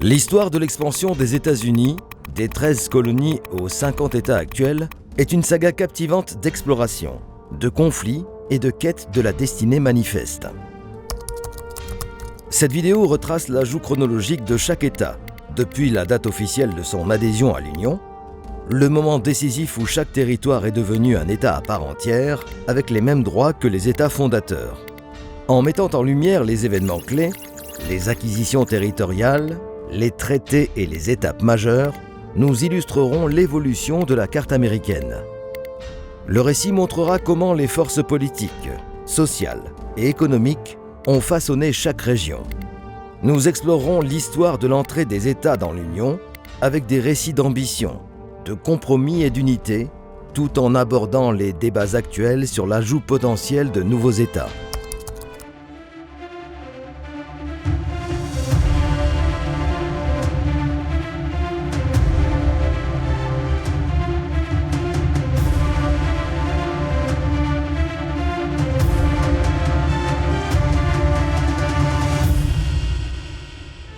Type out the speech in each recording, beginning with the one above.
L'histoire de l'expansion des États-Unis, des 13 colonies aux 50 États actuels, est une saga captivante d'exploration, de conflits et de quête de la destinée manifeste. Cette vidéo retrace l'ajout chronologique de chaque État, depuis la date officielle de son adhésion à l'Union, le moment décisif où chaque territoire est devenu un État à part entière, avec les mêmes droits que les États fondateurs. En mettant en lumière les événements clés, les acquisitions territoriales, les traités et les étapes majeures, nous illustrerons l'évolution de la carte américaine. Le récit montrera comment les forces politiques, sociales et économiques ont façonné chaque région. Nous explorerons l'histoire de l'entrée des États dans l'Union avec des récits d'ambition, de compromis et d'unité, tout en abordant les débats actuels sur l'ajout potentiel de nouveaux États.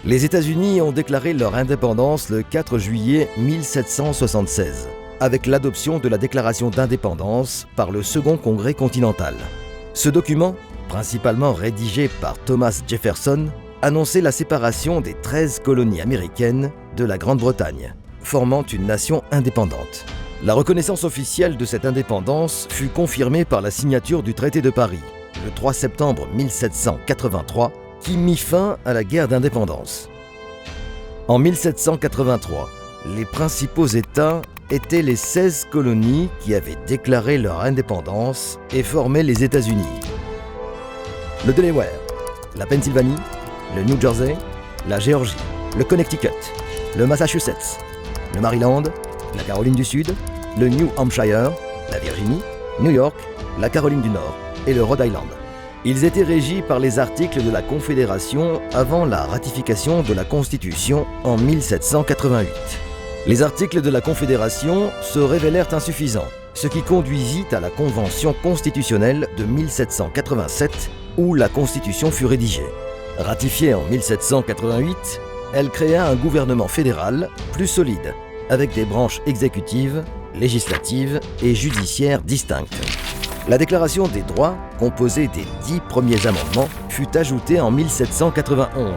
Les États-Unis ont déclaré leur indépendance le 4 juillet 1776, avec l'adoption de la Déclaration d'indépendance par le Second Congrès continental. Ce document, principalement rédigé par Thomas Jefferson, annonçait la séparation des 13 colonies américaines de la Grande-Bretagne, formant une nation indépendante. La reconnaissance officielle de cette indépendance fut confirmée par la signature du traité de Paris, le 3 septembre 1783, qui mit fin à la guerre d'indépendance. En 1783, les principaux États étaient les 16 colonies qui avaient déclaré leur indépendance et formaient les États-Unis. Le Delaware, la Pennsylvanie, le New Jersey, la Géorgie, le Connecticut, le Massachusetts, le Maryland, la Caroline du Sud, le New Hampshire, la Virginie, New York, la Caroline du Nord et le Rhode Island. Ils étaient régis par les articles de la Confédération avant la ratification de la Constitution en 1788. Les articles de la Confédération se révélèrent insuffisants, ce qui conduisit à la Convention constitutionnelle de 1787 où la Constitution fut rédigée. Ratifiée en 1788, elle créa un gouvernement fédéral plus solide, avec des branches exécutives, législatives et judiciaires distinctes. La Déclaration des droits, composée des 10 premiers amendements, fut ajoutée en 1791,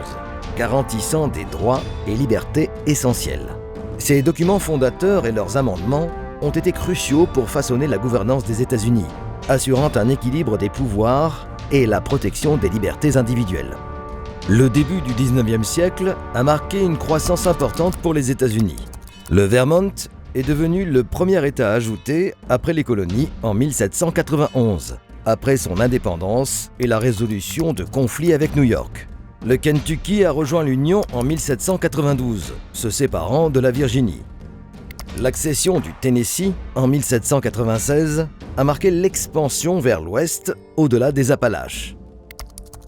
garantissant des droits et libertés essentiels. Ces documents fondateurs et leurs amendements ont été cruciaux pour façonner la gouvernance des États-Unis, assurant un équilibre des pouvoirs et la protection des libertés individuelles. Le début du 19e siècle a marqué une croissance importante pour les États-Unis. Le Vermont est devenu le premier État ajouté après les colonies en 1791, après son indépendance et la résolution de conflits avec New York. Le Kentucky a rejoint l'Union en 1792, se séparant de la Virginie. L'accession du Tennessee en 1796 a marqué l'expansion vers l'ouest, au-delà des Appalaches.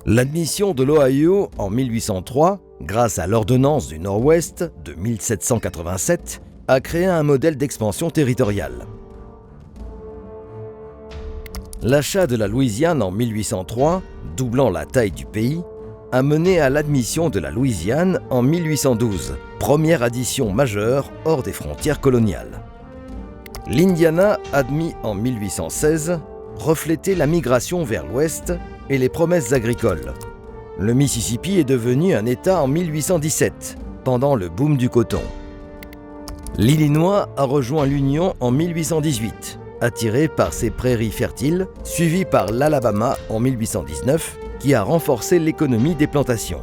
L'admission de l'Ohio en 1803, grâce à l'ordonnance du Nord-Ouest de 1787, a créé un modèle d'expansion territoriale. L'achat de la Louisiane en 1803, doublant la taille du pays, a mené à l'admission de la Louisiane en 1812, première addition majeure hors des frontières coloniales. L'Indiana, admis en 1816, reflétait la migration vers l'ouest et les promesses agricoles. Le Mississippi est devenu un État en 1817, pendant le boom du coton. L'Illinois a rejoint l'Union en 1818, attiré par ses prairies fertiles, suivi par l'Alabama en 1819, qui a renforcé l'économie des plantations.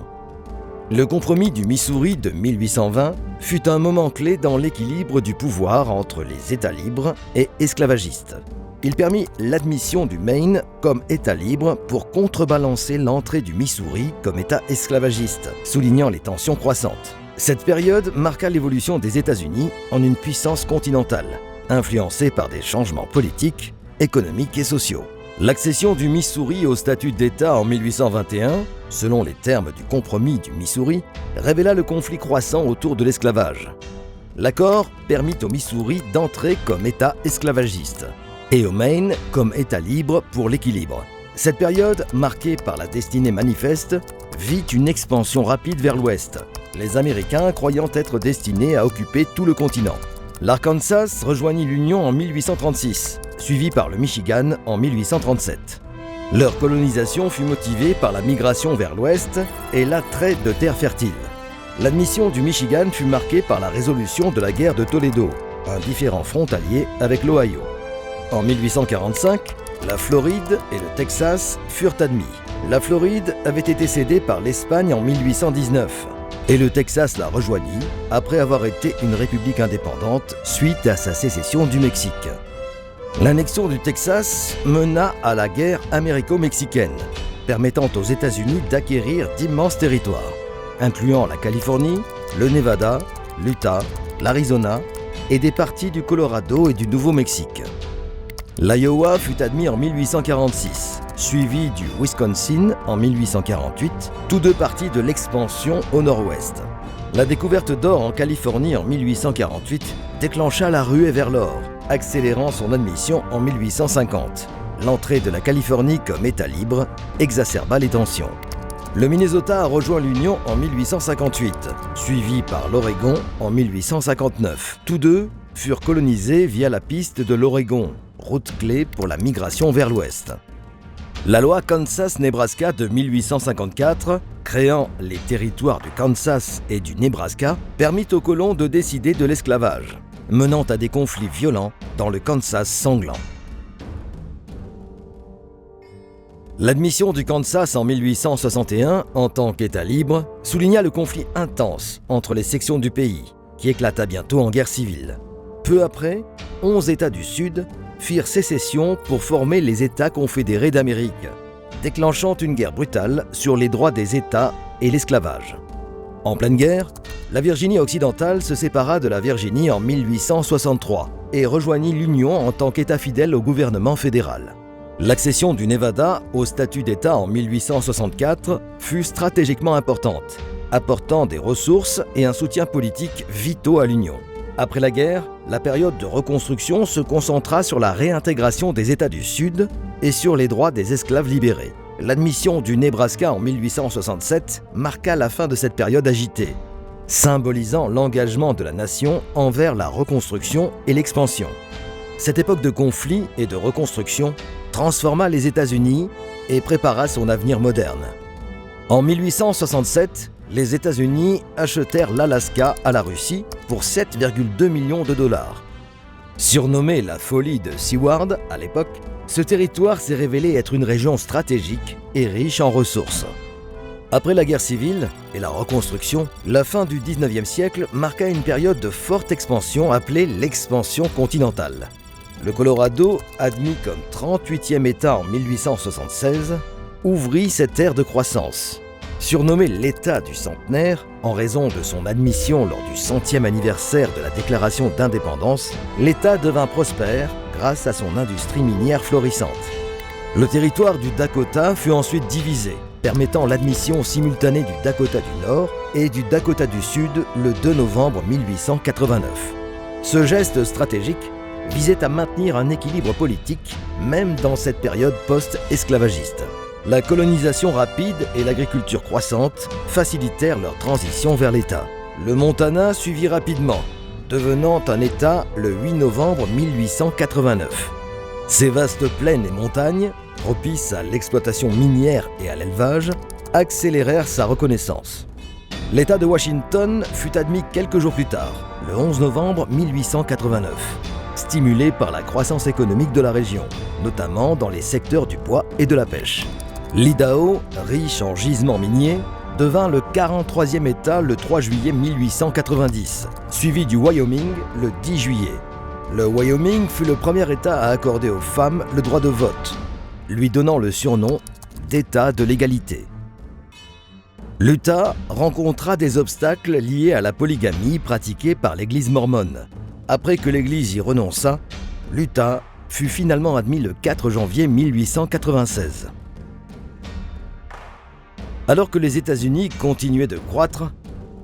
Le compromis du Missouri de 1820 fut un moment clé dans l'équilibre du pouvoir entre les États libres et esclavagistes. Il permit l'admission du Maine comme État libre pour contrebalancer l'entrée du Missouri comme État esclavagiste, soulignant les tensions croissantes. Cette période marqua l'évolution des États-Unis en une puissance continentale, influencée par des changements politiques, économiques et sociaux. L'accession du Missouri au statut d'État en 1821, selon les termes du compromis du Missouri, révéla le conflit croissant autour de l'esclavage. L'accord permit au Missouri d'entrer comme État esclavagiste et au Maine comme État libre pour l'équilibre. Cette période, marquée par la destinée manifeste, vit une expansion rapide vers l'ouest. les Américains croyant être destinés à occuper tout le continent. L'Arkansas rejoignit l'Union en 1836, suivi par le Michigan en 1837. Leur colonisation fut motivée par la migration vers l'ouest et l'attrait de terres fertiles. L'admission du Michigan fut marquée par la résolution de la guerre de Toledo, un différend frontalier avec l'Ohio. En 1845, la Floride et le Texas furent admis. La Floride avait été cédée par l'Espagne en 1819 et le Texas la rejoignit après avoir été une république indépendante suite à sa sécession du Mexique. L'annexion du Texas mena à la guerre américo-mexicaine, permettant aux États-Unis d'acquérir d'immenses territoires, incluant la Californie, le Nevada, l'Utah, l'Arizona et des parties du Colorado et du Nouveau-Mexique. L'Iowa fut admis en 1846, suivi du Wisconsin en 1848, tous deux parties de l'expansion au nord-ouest. La découverte d'or en Californie en 1848 déclencha la ruée vers l'or, accélérant son admission en 1850. L'entrée de la Californie comme État libre exacerba les tensions. Le Minnesota a rejoint l'Union en 1858, suivi par l'Oregon en 1859. Tous deux furent colonisés via la piste de l'Oregon, route clé pour la migration vers l'ouest. La loi Kansas-Nebraska de 1854, créant les territoires du Kansas et du Nebraska, permit aux colons de décider de l'esclavage, menant à des conflits violents dans le Kansas sanglant. L'admission du Kansas en 1861 en tant qu'État libre souligna le conflit intense entre les sections du pays, qui éclata bientôt en guerre civile. Peu après, 11 États du Sud firent sécession pour former les États confédérés d'Amérique, déclenchant une guerre brutale sur les droits des États et l'esclavage. En pleine guerre, la Virginie occidentale se sépara de la Virginie en 1863 et rejoignit l'Union en tant qu'État fidèle au gouvernement fédéral. L'accession du Nevada au statut d'État en 1864 fut stratégiquement importante, apportant des ressources et un soutien politique vitaux à l'Union. Après la guerre, la période de reconstruction se concentra sur la réintégration des États du Sud et sur les droits des esclaves libérés. L'admission du Nebraska en 1867 marqua la fin de cette période agitée, symbolisant l'engagement de la nation envers la reconstruction et l'expansion. Cette époque de conflit et de reconstruction transforma les États-Unis et prépara son avenir moderne. En 1867, les États-Unis achetèrent l'Alaska à la Russie pour 7,2 millions de dollars. Surnommé la folie de Seward à l'époque, ce territoire s'est révélé être une région stratégique et riche en ressources. Après la guerre civile et la reconstruction, la fin du 19e siècle marqua une période de forte expansion appelée l'expansion continentale. Le Colorado, admis comme 38e État en 1876, ouvrit cette ère de croissance. Surnommé l'État du centenaire, en raison de son admission lors du 100e anniversaire de la déclaration d'indépendance, l'État devint prospère grâce à son industrie minière florissante. Le territoire du Dakota fut ensuite divisé, permettant l'admission simultanée du Dakota du Nord et du Dakota du Sud le 2 novembre 1889. Ce geste stratégique visait à maintenir un équilibre politique, même dans cette période post-esclavagiste. La colonisation rapide et l'agriculture croissante facilitèrent leur transition vers l'État. Le Montana suivit rapidement, devenant un État le 8 novembre 1889. Ces vastes plaines et montagnes, propices à l'exploitation minière et à l'élevage, accélérèrent sa reconnaissance. L'État de Washington fut admis quelques jours plus tard, le 11 novembre 1889, stimulé par la croissance économique de la région, notamment dans les secteurs du bois et de la pêche. L'Idaho, riche en gisements miniers, devint le 43e État le 3 juillet 1890, suivi du Wyoming le 10 juillet. Le Wyoming fut le premier État à accorder aux femmes le droit de vote, lui donnant le surnom d'État de l'égalité. L'Utah rencontra des obstacles liés à la polygamie pratiquée par l'Église mormone. Après que l'Église y renonça, l'Utah fut finalement admis le 4 janvier 1896. Alors que les États-Unis continuaient de croître,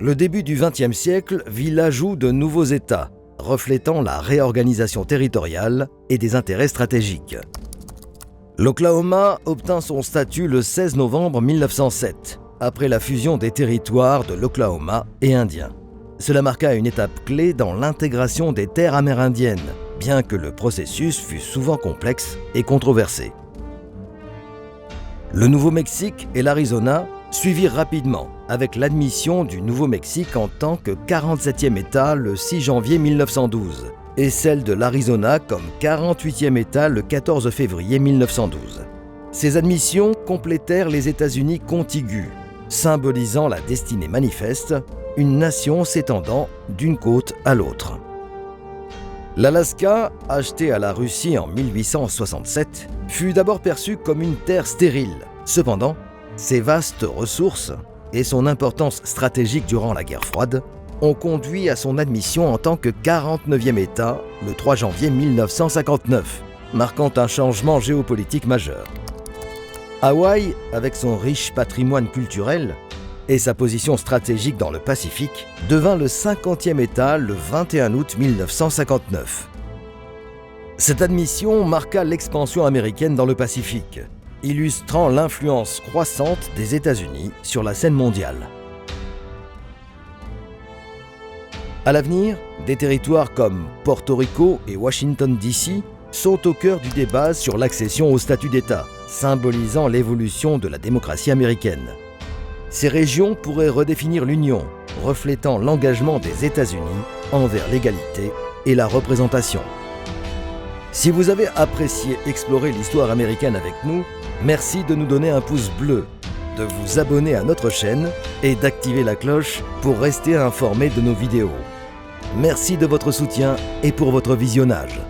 le début du XXe siècle vit l'ajout de nouveaux États, reflétant la réorganisation territoriale et des intérêts stratégiques. L'Oklahoma obtint son statut le 16 novembre 1907, après la fusion des territoires de l'Oklahoma et indien. Cela marqua une étape clé dans l'intégration des terres amérindiennes, bien que le processus fût souvent complexe et controversé. Le Nouveau-Mexique et l'Arizona suivirent rapidement, avec l'admission du Nouveau-Mexique en tant que 47e État le 6 janvier 1912 et celle de l'Arizona comme 48e État le 14 février 1912. Ces admissions complétèrent les États-Unis contigus, symbolisant la destinée manifeste, une nation s'étendant d'une côte à l'autre. L'Alaska, acheté à la Russie en 1867, fut d'abord perçu comme une terre stérile. Cependant, ses vastes ressources et son importance stratégique durant la guerre froide ont conduit à son admission en tant que 49e État le 3 janvier 1959, marquant un changement géopolitique majeur. Hawaï, avec son riche patrimoine culturel et sa position stratégique dans le Pacifique, devint le 50e État le 21 août 1959. Cette admission marqua l'expansion américaine dans le Pacifique, illustrant l'influence croissante des États-Unis sur la scène mondiale. À l'avenir, des territoires comme Porto Rico et Washington DC sont au cœur du débat sur l'accession au statut d'État, symbolisant l'évolution de la démocratie américaine. Ces régions pourraient redéfinir l'Union, reflétant l'engagement des États-Unis envers l'égalité et la représentation. Si vous avez apprécié explorer l'histoire américaine avec nous, merci de nous donner un pouce bleu, de vous abonner à notre chaîne et d'activer la cloche pour rester informé de nos vidéos. Merci de votre soutien et pour votre visionnage.